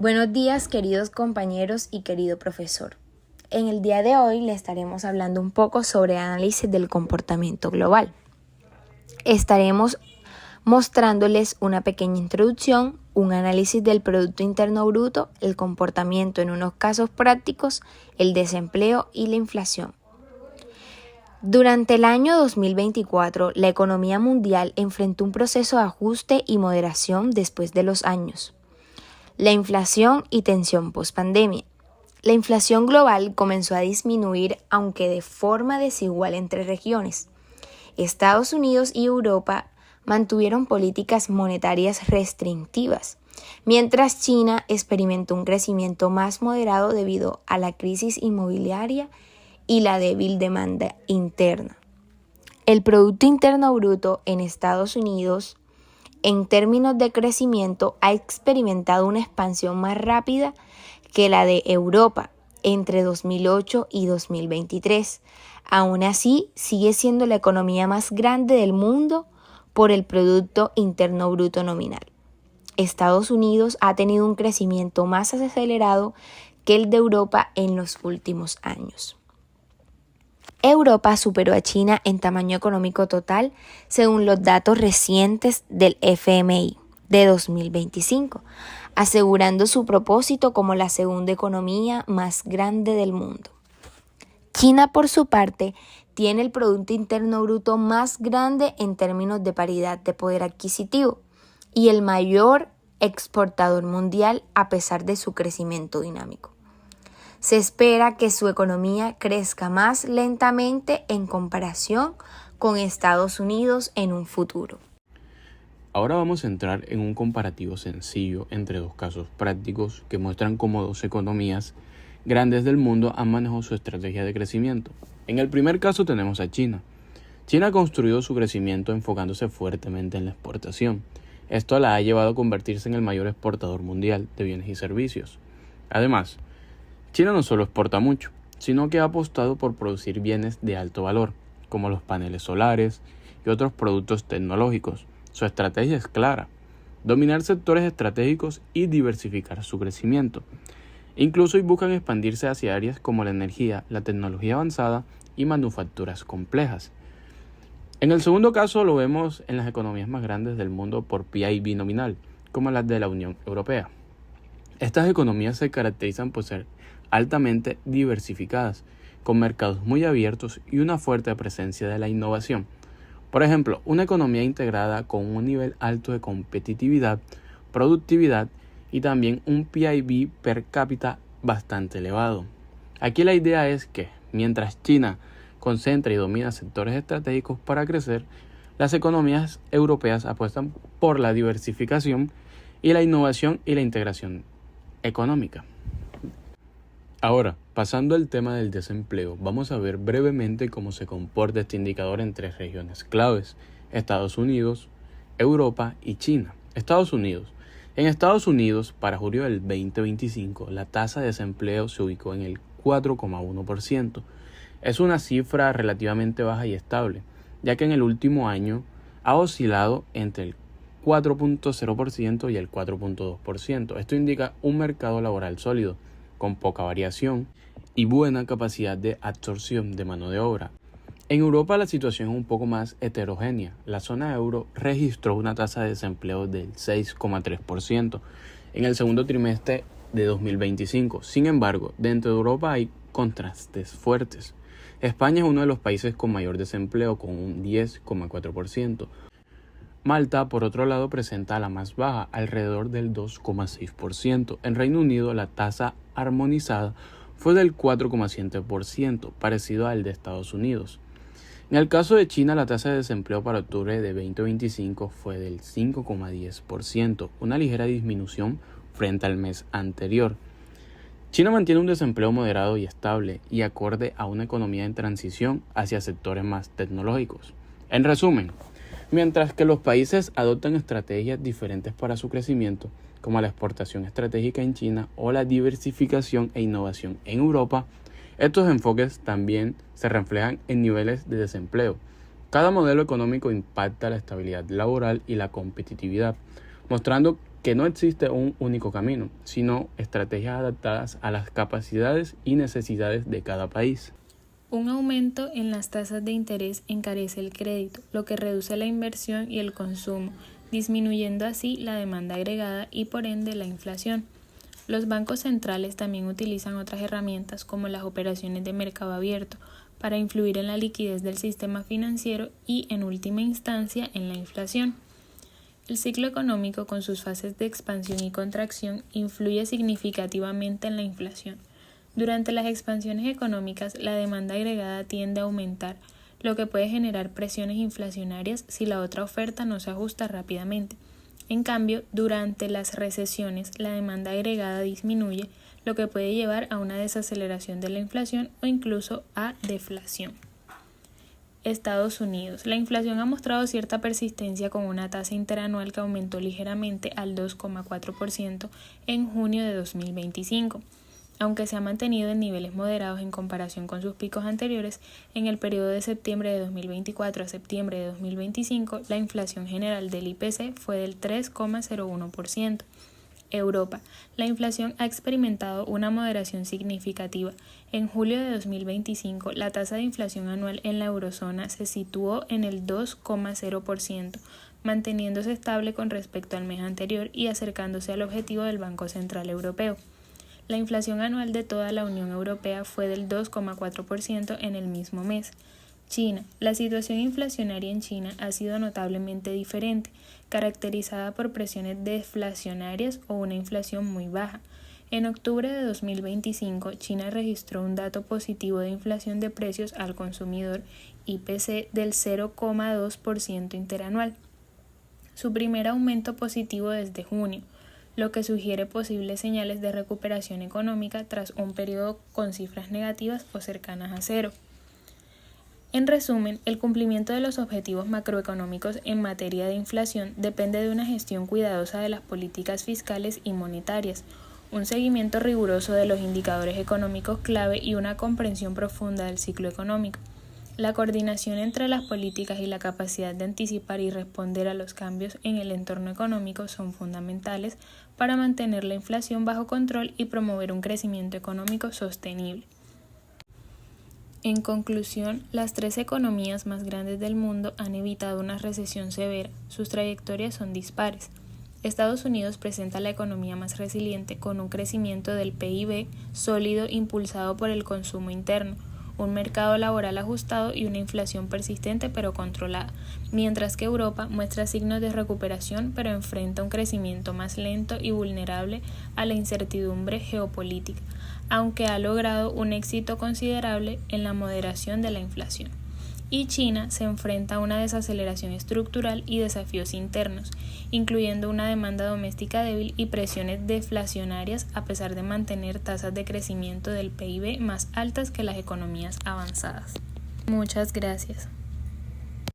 Buenos días, queridos compañeros y querido profesor. En el día de hoy le estaremos hablando un poco sobre análisis del comportamiento global. Estaremos mostrándoles una pequeña introducción, un análisis del Producto Interno Bruto, el comportamiento en unos casos prácticos, el desempleo y la inflación. Durante el año 2024, la economía mundial enfrentó un proceso de ajuste y moderación después de los años. La inflación y tensión post-pandemia. La inflación global comenzó a disminuir, aunque de forma desigual entre regiones. Estados Unidos y Europa mantuvieron políticas monetarias restrictivas, mientras China experimentó un crecimiento más moderado debido a la crisis inmobiliaria y la débil demanda interna. El Producto Interno Bruto en Estados Unidos, en términos de crecimiento, ha experimentado una expansión más rápida que la de Europa entre 2008 y 2023. Aún así, sigue siendo la economía más grande del mundo por el Producto Interno Bruto nominal. Estados Unidos ha tenido un crecimiento más acelerado que el de Europa en los últimos años. Europa superó a China en tamaño económico total según los datos recientes del FMI de 2025, asegurando su propósito como la segunda economía más grande del mundo. China, por su parte, tiene el Producto Interno Bruto más grande en términos de paridad de poder adquisitivo y el mayor exportador mundial a pesar de su crecimiento dinámico. Se espera que su economía crezca más lentamente en comparación con Estados Unidos en un futuro. Ahora vamos a entrar en un comparativo sencillo entre dos casos prácticos que muestran cómo dos economías grandes del mundo han manejado su estrategia de crecimiento. En el primer caso tenemos a China. China ha construido su crecimiento enfocándose fuertemente en la exportación. Esto la ha llevado a convertirse en el mayor exportador mundial de bienes y servicios. Además, China no solo exporta mucho, sino que ha apostado por producir bienes de alto valor, como los paneles solares y otros productos tecnológicos. Su estrategia es clara: dominar sectores estratégicos y diversificar su crecimiento. Incluso buscan expandirse hacia áreas como la energía, la tecnología avanzada y manufacturas complejas. En el segundo caso lo vemos en las economías más grandes del mundo por PIB nominal, como las de la Unión Europea. Estas economías se caracterizan por ser altamente diversificadas, con mercados muy abiertos y una fuerte presencia de la innovación. Por ejemplo, una economía integrada con un nivel alto de competitividad, productividad y también un PIB per cápita bastante elevado. Aquí la idea es que, mientras China concentra y domina sectores estratégicos para crecer, las economías europeas apuestan por la diversificación y la innovación y la integración económica. Ahora, pasando al tema del desempleo, vamos a ver brevemente cómo se comporta este indicador en tres regiones claves: Estados Unidos, Europa y China. Estados Unidos. En Estados Unidos, para julio del 2025, la tasa de desempleo se ubicó en el 4,1%. Es una cifra relativamente baja y estable, ya que en el último año ha oscilado entre el 4,0% y el 4,2%. Esto indica un mercado laboral sólido, con poca variación y buena capacidad de absorción de mano de obra. En Europa la situación es un poco más heterogénea. La zona euro registró una tasa de desempleo del 6,3% en el segundo trimestre de 2025. Sin embargo, dentro de Europa hay contrastes fuertes. España es uno de los países con mayor desempleo, con un 10,4%. Malta, por otro lado, presenta la más baja, alrededor del 2,6%. En Reino Unido, la tasa armonizada fue del 4,7%, parecido al de Estados Unidos. En el caso de China, la tasa de desempleo para octubre de 2025 fue del 5,10%, una ligera disminución frente al mes anterior. China mantiene un desempleo moderado y estable y acorde a una economía en transición hacia sectores más tecnológicos. En resumen, mientras que los países adoptan estrategias diferentes para su crecimiento, como la exportación estratégica en China o la diversificación e innovación en Europa, estos enfoques también se reflejan en niveles de desempleo. Cada modelo económico impacta la estabilidad laboral y la competitividad, mostrando que no existe un único camino, sino estrategias adaptadas a las capacidades y necesidades de cada país. Un aumento en las tasas de interés encarece el crédito, lo que reduce la inversión y el consumo, disminuyendo así la demanda agregada y por ende la inflación. Los bancos centrales también utilizan otras herramientas como las operaciones de mercado abierto para influir en la liquidez del sistema financiero y, en última instancia, en la inflación. El ciclo económico, con sus fases de expansión y contracción, influye significativamente en la inflación. Durante las expansiones económicas, la demanda agregada tiende a aumentar, lo que puede generar presiones inflacionarias si la otra oferta no se ajusta rápidamente. En cambio, durante las recesiones, la demanda agregada disminuye, lo que puede llevar a una desaceleración de la inflación o incluso a deflación. Estados Unidos. La inflación ha mostrado cierta persistencia con una tasa interanual que aumentó ligeramente al 2,4% en junio de 2025. Aunque se ha mantenido en niveles moderados en comparación con sus picos anteriores, en el periodo de septiembre de 2024 a septiembre de 2025, la inflación general del IPC fue del 3,01%. Europa. La inflación ha experimentado una moderación significativa. En julio de 2025, la tasa de inflación anual en la eurozona se situó en el 2,0%, manteniéndose estable con respecto al mes anterior y acercándose al objetivo del Banco Central Europeo. La inflación anual de toda la Unión Europea fue del 2,4% en el mismo mes. China. La situación inflacionaria en China ha sido notablemente diferente, caracterizada por presiones deflacionarias o una inflación muy baja. En octubre de 2025, China registró un dato positivo de inflación de precios al consumidor, IPC, del 0,2% interanual, su primer aumento positivo desde junio, lo que sugiere posibles señales de recuperación económica tras un periodo con cifras negativas o cercanas a cero. En resumen, el cumplimiento de los objetivos macroeconómicos en materia de inflación depende de una gestión cuidadosa de las políticas fiscales y monetarias, un seguimiento riguroso de los indicadores económicos clave y una comprensión profunda del ciclo económico. La coordinación entre las políticas y la capacidad de anticipar y responder a los cambios en el entorno económico son fundamentales para mantener la inflación bajo control y promover un crecimiento económico sostenible. En conclusión, las 3 economías más grandes del mundo han evitado una recesión severa. Sus trayectorias son dispares. Estados Unidos presenta la economía más resiliente con un crecimiento del PIB sólido impulsado por el consumo interno, un mercado laboral ajustado y una inflación persistente pero controlada, mientras que Europa muestra signos de recuperación pero enfrenta un crecimiento más lento y vulnerable a la incertidumbre geopolítica, aunque ha logrado un éxito considerable en la moderación de la inflación. Y China se enfrenta a una desaceleración estructural y desafíos internos, incluyendo una demanda doméstica débil y presiones deflacionarias a pesar de mantener tasas de crecimiento del PIB más altas que las economías avanzadas. Muchas gracias.